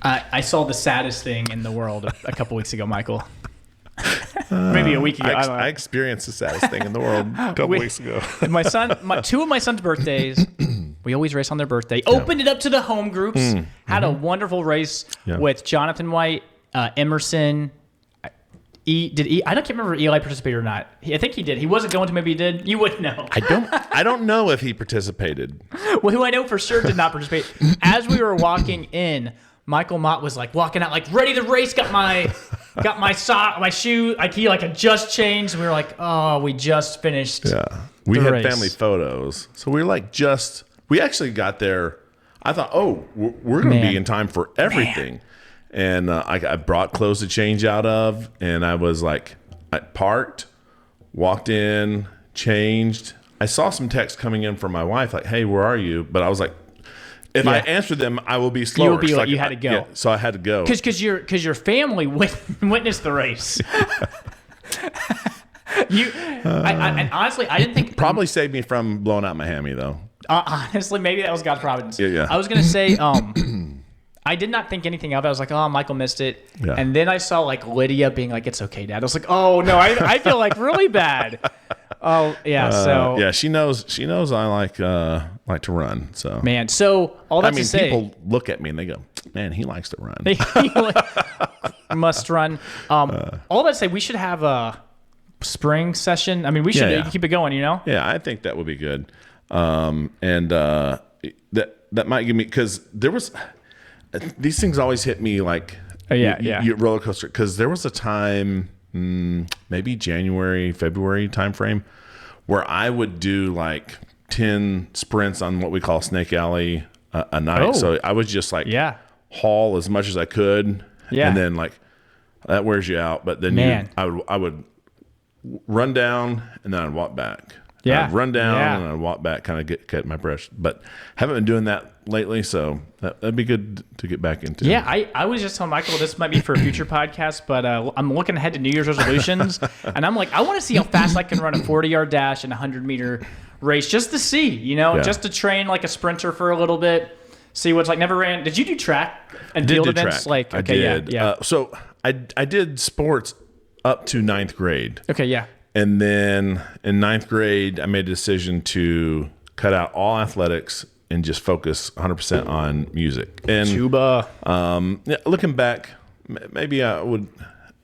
I saw the saddest thing in the world a couple weeks ago, Michael. Maybe a week ago. I don't know. I experienced the saddest thing in the world a couple weeks ago. Two of my son's birthdays, we always race on their birthday. Opened it up to the home groups. Had a wonderful race with Jonathan White, Emerson. I can't remember if Eli participated or not. I think he did. He wasn't going to. Maybe he did. You wouldn't know. I don't know if he participated. Well, who I know for sure did not participate. As we were walking in, Michael Mott was like walking out, like ready to race. Got my sock, my shoe. He had just changed. And we were like, oh, we just finished. Yeah, we had race. family photos, so we were we actually got there. I thought, oh, we're going to be in time for everything. Man. And I brought clothes to change out of, and I was like, I parked, walked in, changed. I saw some text coming in from my wife, like, "Hey, where are you?" But I was like, if I answer them, I will be slower. You had to go. Yeah, so I had to go because your family witnessed the race. And honestly, I didn't think probably saved me from blowing out my hammy though. Honestly, maybe that was God's providence. Yeah. I was gonna say. I did not think anything of it. I was like, oh, Michael missed it. Yeah. And then I saw Lydia being like, it's okay, Dad. I was like, oh, no, I feel really bad. Oh, yeah. Yeah, she knows I like to run. So man, so all that to say, people look at me and they go, man, he likes to run. Must run. All that to say, we should have a spring session. I mean, we should keep it going, Yeah, I think that would be good. That might give me, because there was... These things always hit me like roller coaster, because there was a time, maybe January, February timeframe, where I would do 10 sprints on what we call Snake Alley a night. Oh. So I would just haul as much as I could, and then that wears you out. But then I would run down and then I'd walk back. Yeah, I'd run down and I'd walk back, kind of get my breath. But haven't been doing that lately, so that'd be good to get back into. Yeah, I was just telling Michael this might be for a future podcast, but I'm looking ahead to New Year's resolutions, and I'm like, I want to see how fast I can run a 40-yard dash and a 100-meter race, just to see, just to train like a sprinter for a little bit, see what's like. Never ran. Did you do track and field events? Track. I did. Yeah. So I did sports up to 9th grade. Okay. Yeah. And then in 9th grade, I made a decision to cut out all athletics and just focus 100% on music. And tuba. Looking back, maybe I would.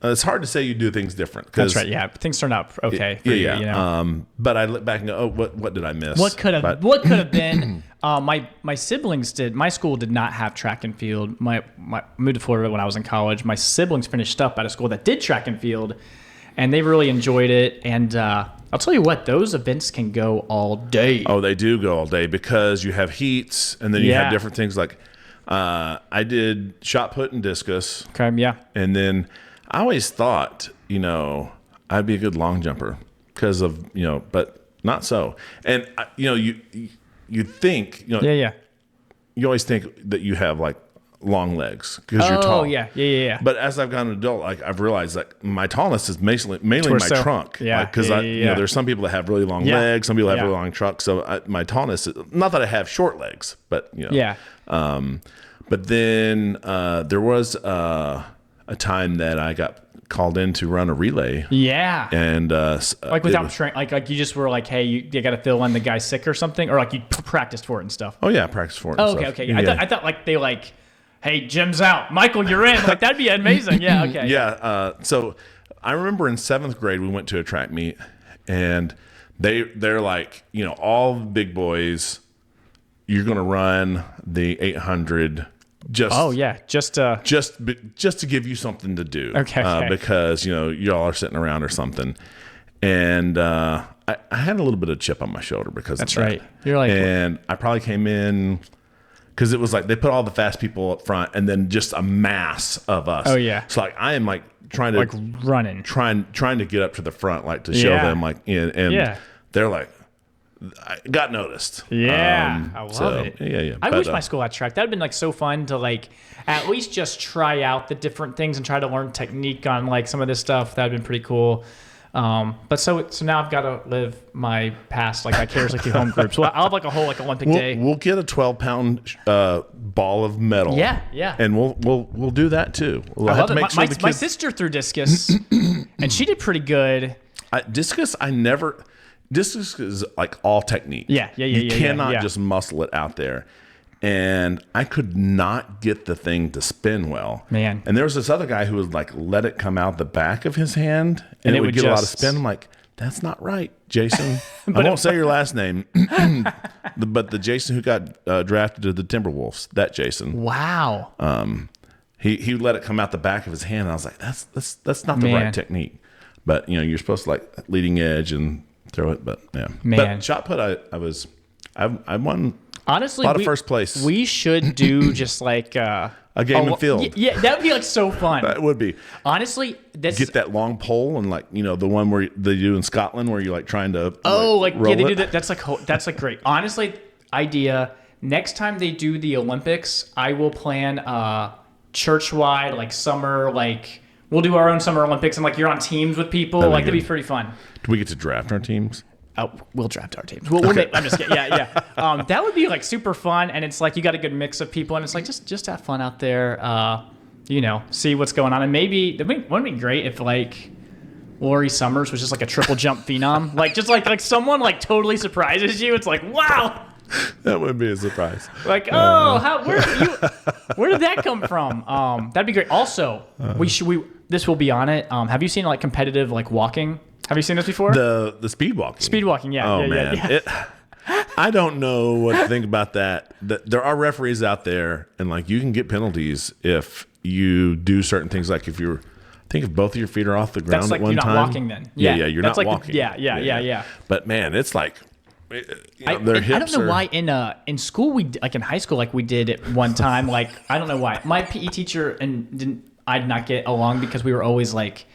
It's hard to say you do things different. That's right. Yeah, things turn out okay. For you, but I look back and go, oh, what did I miss? What could have been? My siblings did. My school did not have track and field. I moved to Florida when I was in college. My siblings finished up at a school that did track and field. And they really enjoyed it. And I'll tell you what, those events can go all day. Oh, they do go all day, because you have heats, and then you have different things like I did shot put and discus. Okay, yeah. And then I always thought, I'd be a good long jumper because of, but not so. And, you think, you always think that you have long legs because you're tall. Yeah. But as I've gotten an adult, I've realized my tallness is mainly my trunk. Yeah. Because there's some people that have really long legs, some people have really long trunks. So my tallness is not that I have short legs, but Yeah. But then there was a time that I got called in to run a relay. Yeah. And without training, like you just were like, hey, you got to fill in the guy's sick or something, or you practiced for it and stuff. Oh yeah, practiced for it. Oh, okay. Yeah. I thought they hey, Jim's out. Michael, you're in. That'd be amazing. Yeah, okay. Yeah. So I remember in 7th grade, we went to a track meet, and they're like, all the big boys, you're going to run the 800 just to give you something to do. Okay. Because, y'all are sitting around or something. And I had a little bit of chip on my shoulder because that's of that. Right. You're like, and I probably came in, because it was they put all the fast people up front and then just a mass of us. Oh yeah. So I am trying to running, trying to get up to the front, to show them and they're I got noticed. Yeah. I love it. Yeah. I wish my school had track. That'd been so fun to at least just try out the different things and try to learn technique on some of this stuff. That'd been pretty cool. But so now I've got to live my past like vicariously through home groups. Well, I'll have like a whole like Olympic day. We'll get a 12-pound ball of metal. Yeah. And we'll do that too. We'll I have love to it. make sure the My kids. sister threw discus, and she did pretty good. Discus, discus is like all technique. You cannot just muscle it out there. And I could not get the thing to spin well. Man. And there was this other guy who would like let it come out the back of his hand and it would get a lot of spin. I'm like, that's not right, Jason. I won't say your last name, but the Jason who got drafted to the Timberwolves, that Jason. Wow. He let it come out the back of his hand. And I was like, that's not the right technique. But you're supposed to like leading edge and throw it. But yeah, but shot put, I won. Honestly, a lot of first place. We should do just like a game and field. Yeah, that would be like so fun. That would be. Honestly, get that long pole and like the one where they do in Scotland where you're like trying to they do that. That's like great. Honestly, idea. Next time they do the Olympics, I will plan church-wide like summer like we'll do our own summer Olympics and like you're on teams with people. That'd be pretty fun. Do we get to draft our teams? Oh, we'll draft our teams. I'm just kidding. Yeah. That would be like super fun, and it's like you got a good mix of people, and it's like just have fun out there. See what's going on, and maybe wouldn't it be great if like Lori Summers was just like a triple jump phenom, like just like someone like totally surprises you. It's like wow. That would be a surprise. Like where did that come from? That'd be great. Also, this will be on it. Have you seen like competitive like walking? Have you seen this before? The speed walking. Speed walking, yeah. Oh man, yeah. I don't know what to think about that. There are referees out there, and like you can get penalties if you do certain things. Like if both of your feet are off the ground at one time. That's like you're not walking then. Yeah, you're not walking. Yeah. But man, it's like I don't know why in school in high school we did it one time. Like I don't know why my PE teacher I did not get along because we were always like.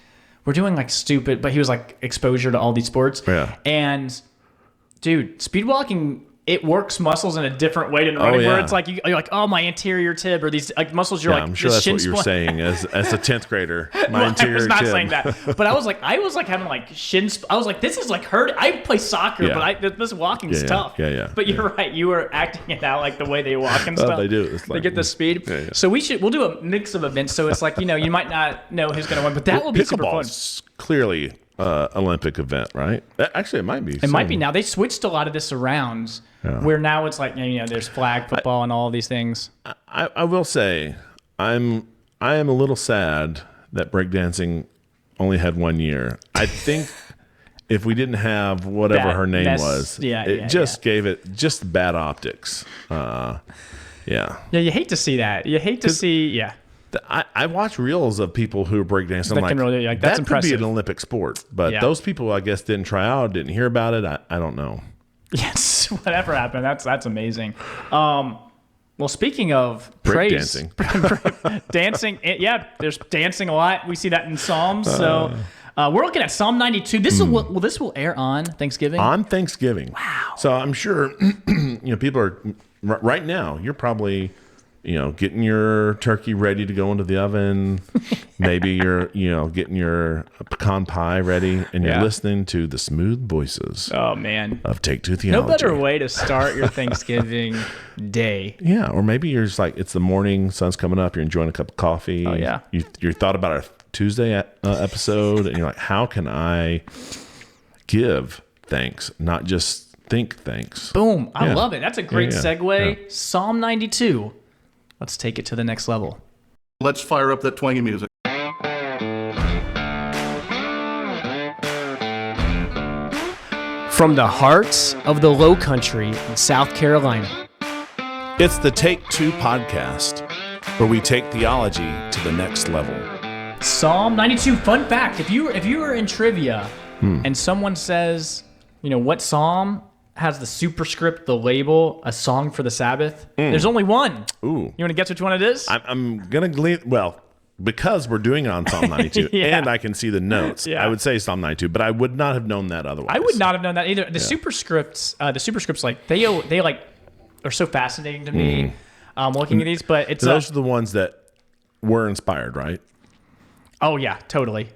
We're doing like stupid, but he was like exposure to all these sports. Yeah. And dude, speed walking, it works muscles in a different way than running. Where it's like you're like, oh, my anterior tib or these like muscles. You're like, I'm sure that's what you're saying as a 10th grader. My anterior tib. I was not saying that, but I was like having like shin. I was like, this is like hurt. I play soccer, but this walking's tough. Yeah. But you're right. You were acting it out like the way they walk and stuff. They do. It's like, they get the speed. Yeah. So we'll do a mix of events. So it's like you might not know who's going to win, but that will be super fun. Clearly. Olympic event, right? Actually, it might be. It might be now. They switched a lot of this around, where now it's like there's flag football and all of these things. I will say, I am a little sad that breakdancing only had 1 year. I think if we didn't have whatever her name was, it just gave it just bad optics. Yeah, you hate to see that. You hate to see, I watch reels of people who are breakdancing. I'm like, that's impressive. Could be an Olympic sport, but those people, I guess, didn't try out, didn't hear about it. I don't know. Yes, whatever happened, that's amazing. Well, speaking of praise, dancing, there's dancing a lot. We see that in Psalms. So we're looking at Psalm 92. This will air on Thanksgiving. On Thanksgiving. Wow. So I'm sure people are right now. You're probably. Getting your turkey ready to go into the oven. Maybe you're, getting your pecan pie ready, and you're listening to the smooth voices. Oh man, of Take Two Theology. No better way to start your Thanksgiving day. Yeah, or maybe you're just like it's the morning, sun's coming up, you're enjoying a cup of coffee. Oh yeah, you thought about our Tuesday episode, and you're like, how can I give thanks, not just think thanks? Boom! I love it. That's a great segue. Yeah. Psalm 92. Let's take it to the next level. Let's fire up that twangy music. From the hearts of the Low Country in South Carolina, it's the Take Two podcast, where we take theology to the next level. Psalm 92. Fun fact: if you were in trivia and someone says, what psalm has the superscript, the label, a song for the Sabbath? There's only one. Ooh. You want to guess which one it is? I'm going to glean, because we're doing it on Psalm 92 and I can see the notes. I would say Psalm 92, but I would not have known that otherwise. I would not have known that either. The superscripts, like they like are so fascinating to me looking at these, but it's those are the ones that were inspired, right? Oh yeah, totally.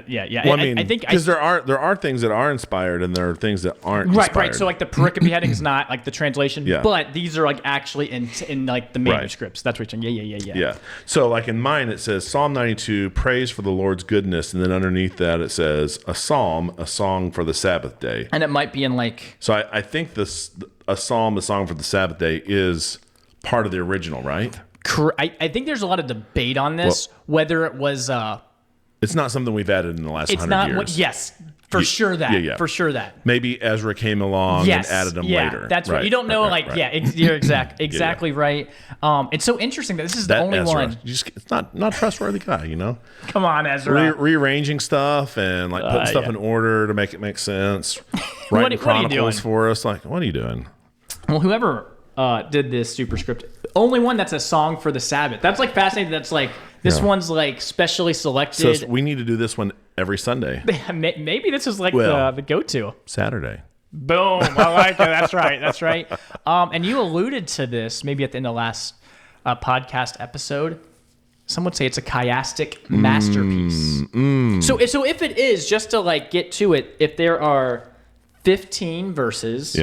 Yeah. Well, I think because there are things that are inspired and there are things that aren't inspired. Right. So like the pericope heading is not like the translation, but these are like actually in like the manuscripts. Right. That's what you're saying. Yeah. So like in mine it says Psalm 92, praise for the Lord's goodness, and then underneath that it says a song for the Sabbath day. And it might be in like. So I think a song for the Sabbath day is part of the original, right? I think there's a lot of debate on this, whether it was. It's not something we've added in the last 100 years. Yes, for sure that. Yeah. For sure that. Maybe Ezra came along and added them later. That's right. You don't know, you're exactly right. It's so interesting that this is the only Ezra, one. It's not a trustworthy guy, you know? Come on, Ezra. Rearranging stuff and like putting stuff in order to make it make sense. Writing chronicles for us. Like, what are you doing? Well, whoever did this superscript, only one that's a song for the Sabbath. That's like fascinating. That's like, this one's like specially selected. So we need to do this one every Sunday. Maybe this is like the go-to. Saturday. Boom. I like it. That's right. That's right. And you alluded to this maybe at the end of last podcast episode. Some would say it's a chiastic masterpiece. So if it is, just to like get to it, if there are 15 verses,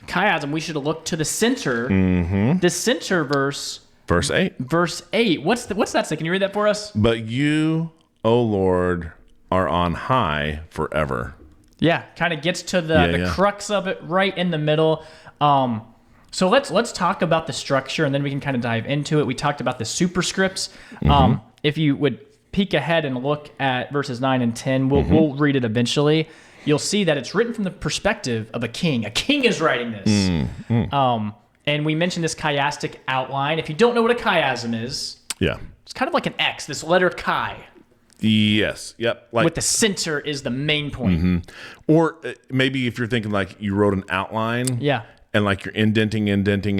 chiasm, we should look to the center. The center verse. Verse 8. Verse 8. What's that say? Can you read that for us? But you, O Lord, are on high forever. Yeah, kind of gets to the crux of it right in the middle. So let's talk about the structure, and then we can kind of dive into it. We talked about the superscripts. If you would peek ahead and look at verses 9 and 10, we'll read it eventually. You'll see that it's written from the perspective of a king. A king is writing this. And we mentioned this chiastic outline. If you don't know what a chiasm is, it's kind of like an X, this letter chi. Yes. Yep. Like, with the center is the main point. Or maybe if you're thinking like you wrote an outline. And like you're indenting, and then you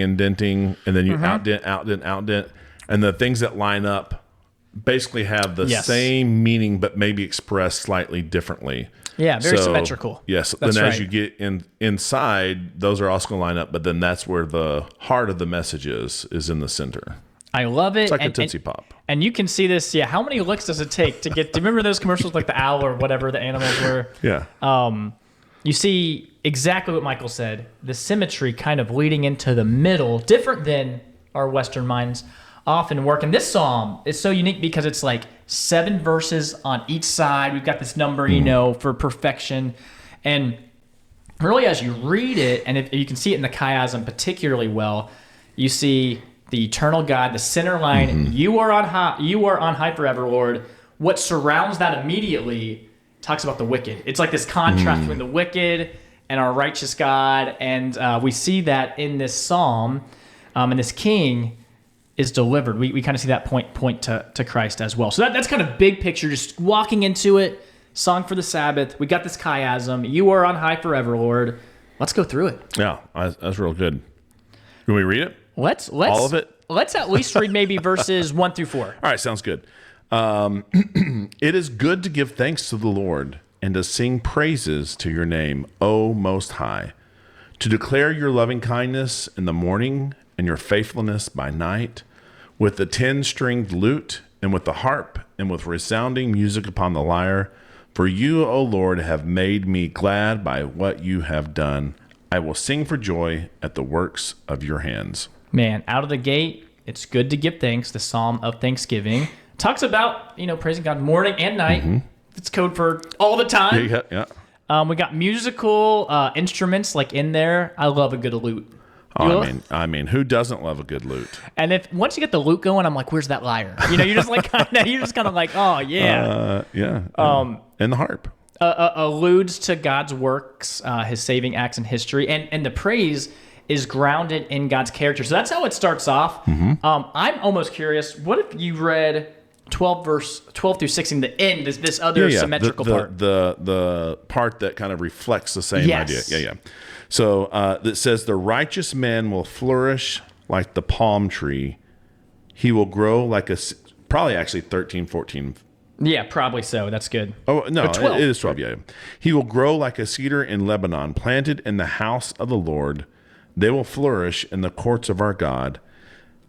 outdent. And the things that line up basically have the same meaning, but maybe expressed slightly differently. Yeah, very symmetrical. Yes. Then as you get inside, those are also going to line up, but then that's where the heart of the message is in the center. I love it. It's like a Tootsie Pop. And you can see this. Yeah. How many looks does it take to get? Do you remember those commercials like the owl or whatever the animals were? Yeah. You see exactly what Michael said. The symmetry kind of leading into the middle, different than our Western minds often work. And this psalm is so unique because it's like 7 verses on each side. We've got this number, for perfection. And really, as you read it, and if you can see it in the chiasm particularly well, you see the eternal God, the center line. You are on high forever, Lord. What surrounds that immediately talks about the wicked. It's like this contrast between the wicked and our righteous God. And we see that in this psalm. And this king is delivered. We kind of see that point to Christ as well. So that's kind of big picture, just walking into it. Song for the Sabbath. We got this chiasm. You are on high forever, Lord. Let's go through it. Yeah, that's real good. Can we read it? Let's all of it. Let's at least read maybe verses 1 through 4. All right, sounds good. It is good to give thanks to the Lord and to sing praises to your name, O Most High, to declare your loving kindness in the morning and your faithfulness by night, with the 10-stringed lute and with the harp and with resounding music upon the lyre. For you, O Lord, have made me glad by what you have done. I will sing for joy at the works of your hands. Man, out of the gate, it's good to give thanks. The Psalm of Thanksgiving talks about, praising God morning and night. It's code for all the time. Yeah. We got musical instruments like in there. I love a good lute. I mean, who doesn't love a good lute? And if once you get the lute going, I'm like, where's that lyre? You're just like kind of like, oh yeah, and the harp alludes to God's works, His saving acts in history, and the praise is grounded in God's character. So that's how it starts off. I'm almost curious. What if you read 12 through 16, the end, this other symmetrical part? The part that kind of reflects the same idea. Yeah. So it says, the righteous man will flourish like the palm tree. He will grow like probably actually 13, 14. Yeah, probably so. That's good. Oh, no, it is 12. Yeah. He will grow like a cedar in Lebanon, planted in the house of the Lord. They will flourish in the courts of our God.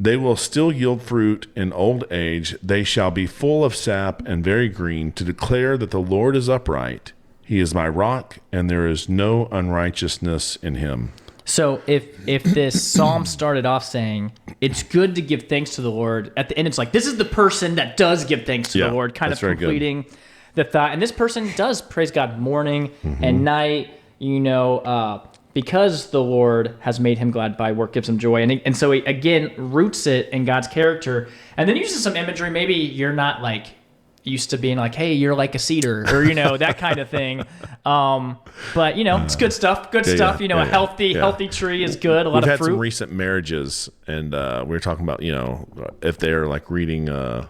They will still yield fruit in old age. They shall be full of sap and very green, to declare that the Lord is upright. He is my rock, and there is no unrighteousness in him. So if this psalm started off saying, it's good to give thanks to the Lord, at the end it's like, this is the person that does give thanks to the Lord, kind of completing the thought. And this person does praise God morning and night, because the Lord has made him glad by work, gives him joy. And so he, again, roots it in God's character. And then uses some imagery. Maybe you're not like used to being like, hey, you're like a cedar, or, that kind of thing. But, it's good stuff. Good stuff. A healthy tree is good. We've had some recent marriages, and we were talking about, if they're like reading the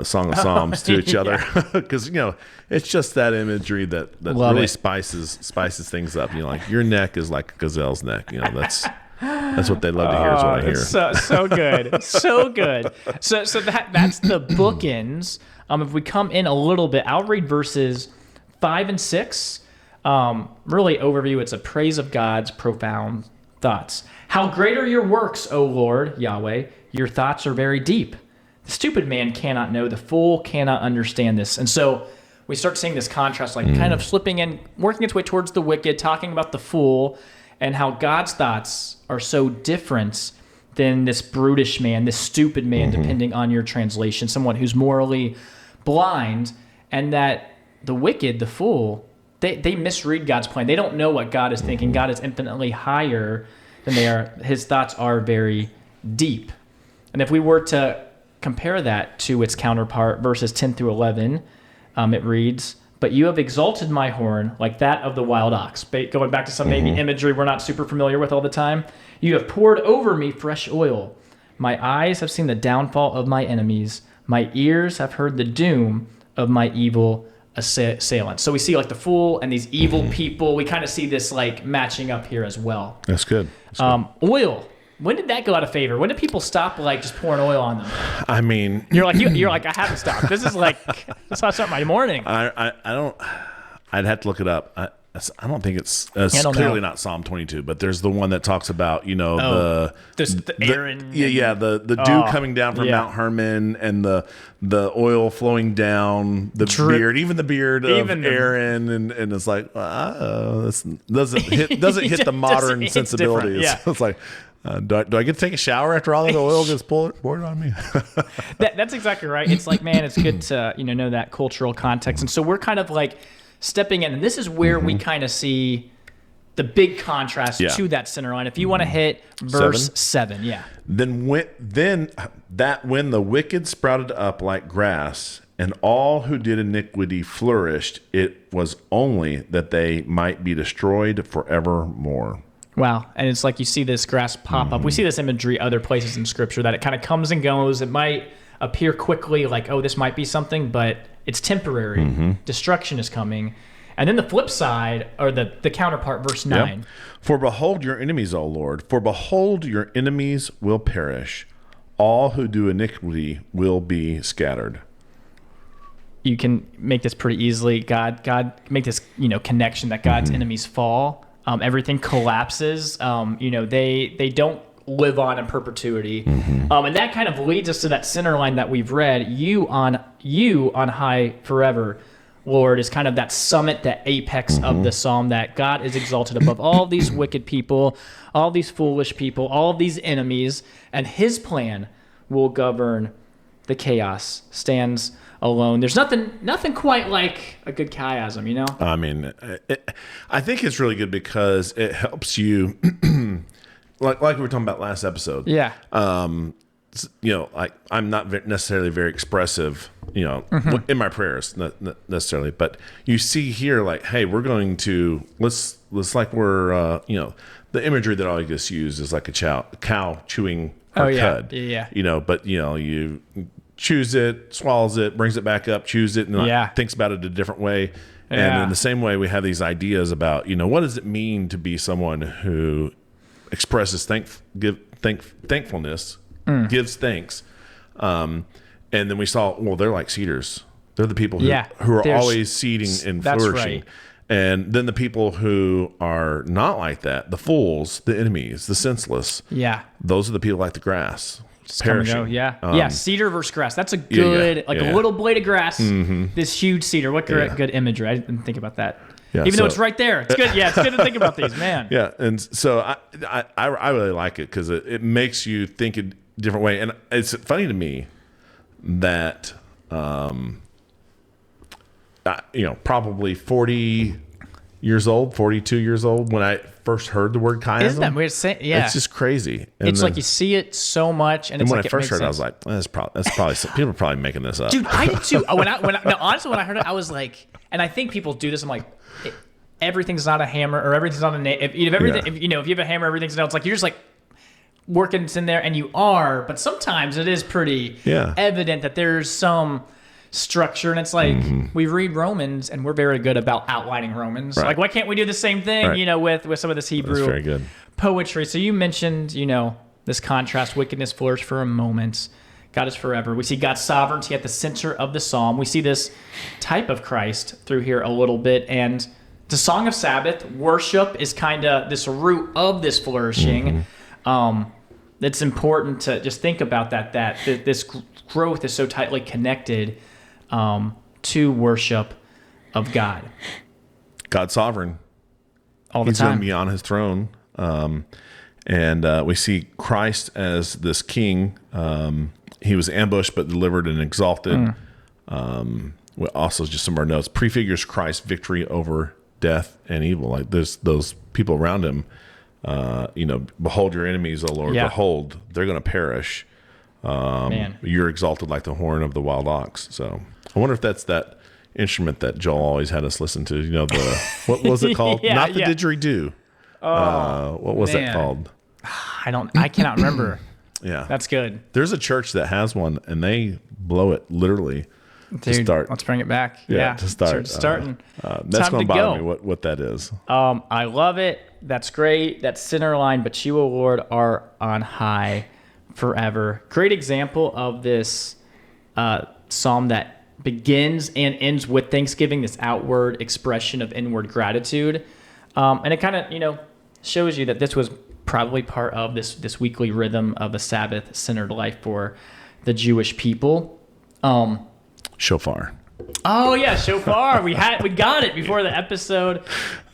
Song of Psalms to each other, because it's just that imagery that really spices things up. Like your neck is like a gazelle's neck. That's what they love to hear. Is what I hear. So good, so good. So that's the bookends. If we come in a little bit, I'll read verses 5 and 6. Really overview. It's a praise of God's profound thoughts. How great are your works, O Lord Yahweh! Your thoughts are very deep. The stupid man cannot know, the fool cannot understand this. And so we start seeing this contrast, like kind of slipping in, working its way towards the wicked, talking about the fool, and how God's thoughts are so different than this brutish man, this stupid man, depending on your translation, someone who's morally blind, and that the wicked, the fool, they misread God's plan. They don't know what God is thinking. God is infinitely higher than they are. His thoughts are very deep. And if we were to compare that to its counterpart, verses 10 through 11, it reads, but you have exalted my horn like that of the wild ox. Going back to some maybe imagery we're not super familiar with all the time. You have poured over me fresh oil. My eyes have seen the downfall of my enemies. My ears have heard the doom of my evil assailants. So we see like the fool and these evil people. We kind of see this like matching up here as well. That's good. Oil. When did that go out of favor? When did people stop like just pouring oil on them? I mean, you're like I haven't stopped. This is like that's how I start my morning. I don't. I'd have to look it up. I don't think it's clearly not Psalm 22, but there's the one that talks about the Aaron. The dew coming down from Mount Hermon and the oil flowing down the beard, even the beard of Aaron, and it's like this doesn't hit the modern sensibilities. Yeah. It's like. Do I get to take a shower after all of the oil gets poured on me? That's exactly right. It's like, man, it's good to know that cultural context, and so we're kind of like stepping in, and this is where we kind of see the big contrast to that center line. If you want to hit verse 7, Then when the wicked sprouted up like grass, and all who did iniquity flourished, it was only that they might be destroyed forevermore. Wow. And it's like you see this grass pop up. We see this imagery other places in Scripture that it kind of comes and goes. It might appear quickly like, oh, this might be something, but it's temporary. Destruction is coming. And then the flip side, or the counterpart, verse 9. For behold your enemies, O Lord. For behold your enemies will perish. All who do iniquity will be scattered. You can make this pretty easily. God make this connection that God's enemies fall. Everything collapses. They don't live on in perpetuity. And that kind of leads us to that center line that we've read. You on high forever, Lord, is kind of that summit, that apex of the psalm, that God is exalted above all these wicked people, all these foolish people, all of these enemies, and his plan will govern the chaos, stands alone. There's nothing quite like a good chiasm, I mean, I think it's really good because it helps you, like we were talking about last episode. Yeah. Like I'm not necessarily very expressive, in my prayers, not necessarily, but you see here, like, hey, we're going to let's like we're the imagery that I always use is like a cow chewing her cud. But you chews it, swallows it, brings it back up, chews it, and thinks about it a different way. And in the same way, we have these ideas about, what does it mean to be someone who expresses thankfulness, gives thanks. And then we saw, they're like cedars. They're the people who are always seeding and flourishing. Right. And then the people who are not like that, the fools, the enemies, the senseless, those are the people like the grass. Just perishing. Cedar versus grass. That's a good, a little blade of grass, this huge cedar. What good imagery. I didn't think about that. Yeah, even though it's right there. It's good. Yeah, it's good to think about these, man. Yeah, and so I really like it because it makes you think a different way. And it's funny to me that, probably 40 years old, 42 years old, when I first heard the word chiasm. Isn't that weird? Yeah. It's just crazy. And it's like you see it so much. And it's when like I first heard it, I was like, that's probably people are probably making this up. Dude, I did too. Honestly, when I heard it, I was like, and I think people do this, I'm like, everything's not a hammer or everything's not a nail. If you have a hammer, everything's a nail. It's like you're just like working it's in there, and you are. But sometimes it is pretty evident that there's some structure, and it's like we read Romans, and we're very good about outlining Romans. Right. Like, why can't we do the same thing? With some of this Hebrew poetry. So you mentioned, this contrast: wickedness flourish for a moment. God is forever. We see God's sovereignty at the center of the psalm. We see this type of Christ through here a little bit. And the Song of Sabbath, worship, is kind of this root of this flourishing. It's important to just think about that this growth is so tightly connected to worship of God. God's sovereign. All the time. He's going to be on his throne. And we see Christ as this king. He was ambushed but delivered and exalted. Also, just some of our notes, prefigures Christ's victory over death and evil. Like those people around him, behold your enemies, O Lord. Behold, they're going to perish. You're exalted like the horn of the wild ox. So I wonder if that's that instrument that Joel always had us listen to. What was it called? Not the didgeridoo. What was that called? I cannot remember. Yeah. That's good. There's a church that has one, and they blow it literally. Dude, to start. Let's bring it back. To start. Church starting. That's going to bother me what that is. I love it. That's great. That center line, but you, O Lord, are on high forever. Great example of this psalm that begins and ends with thanksgiving, this outward expression of inward gratitude. And it kind of, shows you that this was probably part of this weekly rhythm of a Sabbath-centered life for the Jewish people. Shofar. Oh yeah, shofar. We got it before the episode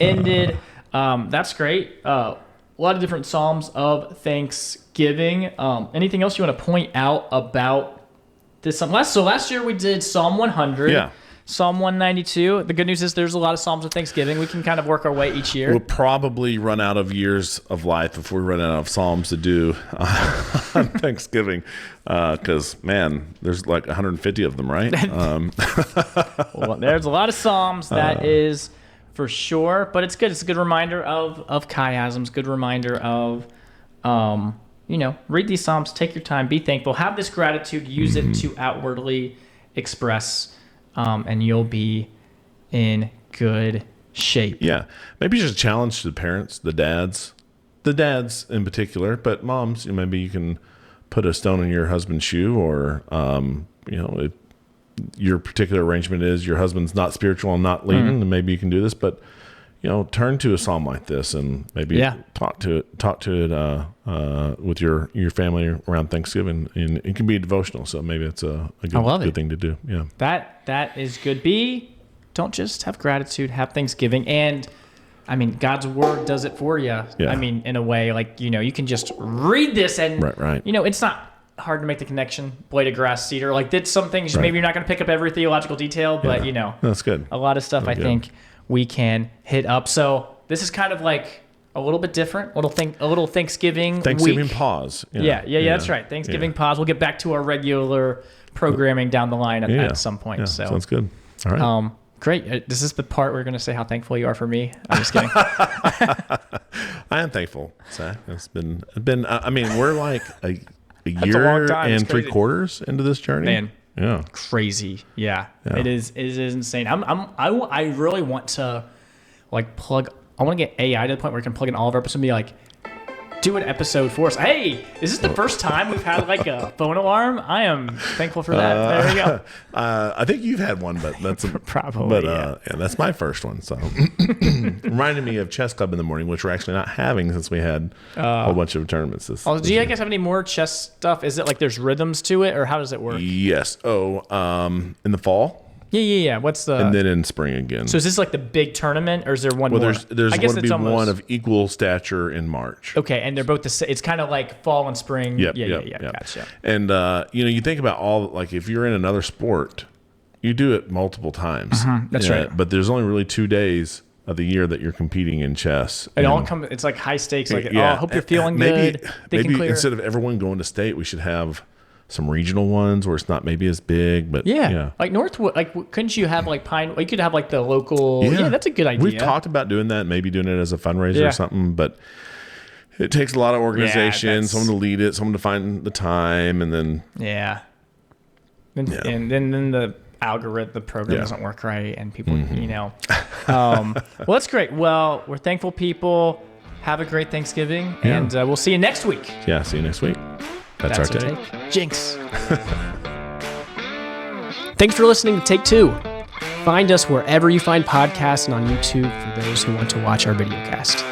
ended. That's great. A lot of different psalms of thanksgiving. Anything else you want to point out about this? Last year we did Psalm 100. Yeah. Psalm 192. The good news is there's a lot of Psalms of Thanksgiving. We can kind of work our way each year. We'll probably run out of years of life if we run out of Psalms to do on Thanksgiving. Because, man, there's like 150 of them, right? Well, there's a lot of Psalms, that is for sure. But it's good. It's a good reminder of chiasms, good reminder of, read these Psalms, take your time, be thankful, have this gratitude, use it to outwardly express, and you'll be in good shape. Yeah. Maybe just a challenge to the parents, the dads in particular, but moms, maybe you can put a stone in your husband's shoe, or, if your particular arrangement is your husband's not spiritual and not leading, then maybe you can do this, but, turn to a psalm like this and maybe talk to it with your family around Thanksgiving, and it can be devotional. So maybe it's a good thing to do. Yeah. That is good. Don't just have gratitude, have Thanksgiving. And I mean, God's word does it for you. Yeah. I mean, in a way, like, you can just read this and, right. It's not hard to make the connection. Blade of grass, cedar, like did some things, maybe you're not going to pick up every theological detail, but that's good. A lot of stuff I think we can hit up. So this is kind of like a little bit different, a little Thanksgiving week. Pause. Yeah, that's right. Thanksgiving pause. We'll get back to our regular programming down the line at some point. Yeah, so sounds good. All right. Great. This is the part where you're going to say how thankful you are for me. I'm just kidding. I am thankful, Zach. It's been. I mean, we're like a year and 3/4 into this journey. Man. Yeah. Crazy. Yeah. It is insane. I really want to like plug. I want to get AI to the point where we can plug in all of our episodes and be like, do an episode for us. Hey, is this the first time we've had like a phone alarm? I am thankful for that. There you go. I think you've had one, but that's probably. But yeah, that's my first one. So reminded me of chess club in the morning, which we're actually not having since we had a whole bunch of tournaments. Do you guys have any more chess stuff? Is it like there's rhythms to it, or how does it work? Yes. In the fall. Yeah. What's the... And then in spring again. So is this like the big tournament, or is there one more? There's going to be one of equal stature in March. Okay, and they're both the same. It's kind of like fall and spring. Yep. Gotcha. And, you think about like if you're in another sport, you do it multiple times. That's right. But there's only really 2 days of the year that you're competing in chess. It's like high stakes. Like, I hope you're feeling good. Maybe instead of everyone going to state, we should have some regional ones where it's not maybe as big, but like Northwood. Like, couldn't you have like Pine? You could have like the local. Yeah, that's a good idea. We've talked about doing that, maybe doing it as a fundraiser or something, but it takes a lot of organization, someone to lead it, someone to find the time, and then and then the algorithm, the program doesn't work right, and people, well, that's great. Well, we're thankful people. Have a great Thanksgiving, and we'll see you next week. Yeah, see you next week. That's our take. Jinx. Thanks for listening to Take Two. Find us wherever you find podcasts and on YouTube for those who want to watch our videocast.